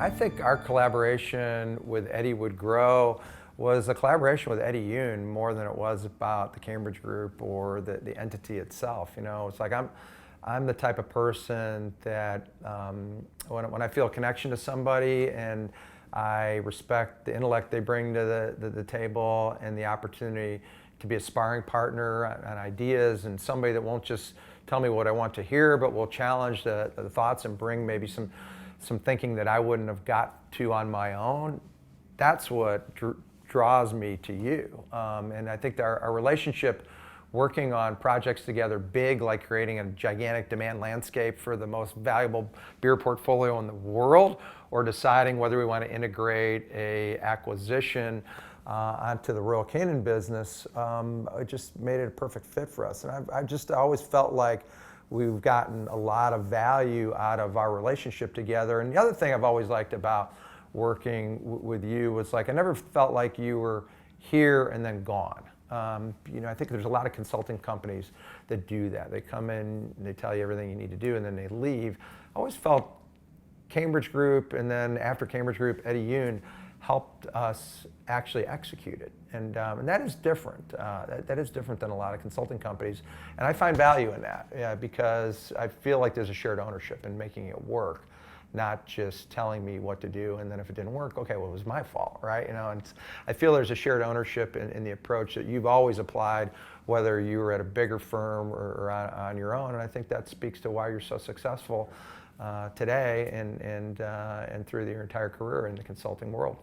I think our collaboration with Eddie Wood Grow was a collaboration with Eddie Yoon more than it was about the Cambridge Group or the entity itself. You know, it's like I'm the type of person that when I feel a connection to somebody and I respect the intellect they bring to the table and the opportunity to be a sparring partner on ideas, and somebody that won't just tell me what I want to hear, but will challenge the thoughts and bring maybe some thinking that I wouldn't have got to on my own. That's what draws me to you. And I think that our relationship working on projects together, big, like creating a gigantic demand landscape for the most valuable beer portfolio in the world, or deciding whether we want to integrate a acquisition onto the Royal Canin business, it just made it a perfect fit for us. And I just always felt like we've gotten a lot of value out of our relationship together. And the other thing I've always liked about working with you was, like, I never felt like you were here and then gone. You know, I think there's a lot of consulting companies that do that. They come in, they tell you everything you need to do, and then they leave. I always felt Cambridge Group, and then after Cambridge Group, Eddie Yoon helped us actually execute it. And that is different. That is different than a lot of consulting companies. And I find value in that, because I feel like there's a shared ownership in making it work, not just telling me what to do, and then if it didn't work, okay, well, it was my fault, right? You know, and I feel there's a shared ownership in the approach that you've always applied, whether you were at a bigger firm or on your own. And I think that speaks to why you're so successful today and through your entire career in the consulting world.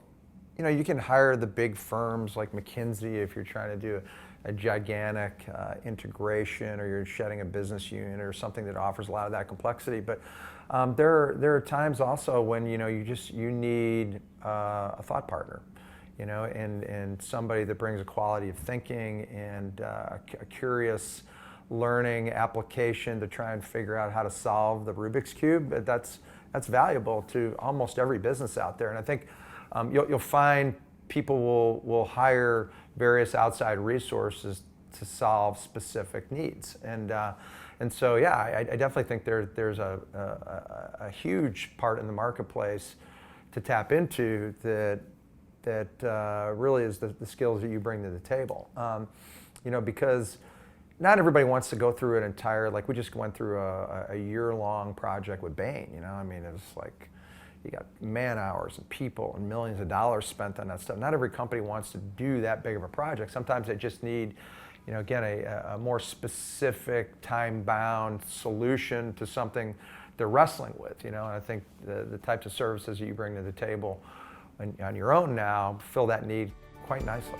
You know, you can hire the big firms like McKinsey if you're trying to do a gigantic integration, or you're shedding a business unit or something that offers a lot of that complexity. But there are times also when, you know, you need a thought partner, you know, and somebody that brings a quality of thinking and a curious learning application to try and figure out how to solve the Rubik's Cube. That's valuable to almost every business out there. And I think you'll find people will hire various outside resources to solve specific needs. And so, yeah, I definitely think there's a huge part in the marketplace to tap into that really is the skills that you bring to the table. You know, because not everybody wants to go through an entire, like we just went through a year-long project with Bain, you know? I mean, it was like, you got man hours and people and millions of dollars spent on that stuff. Not every company wants to do that big of a project. Sometimes they just need, you know, again, a more specific, time-bound solution to something they're wrestling with, you know? And I think the types of services that you bring to the table on your own now fill that need quite nicely.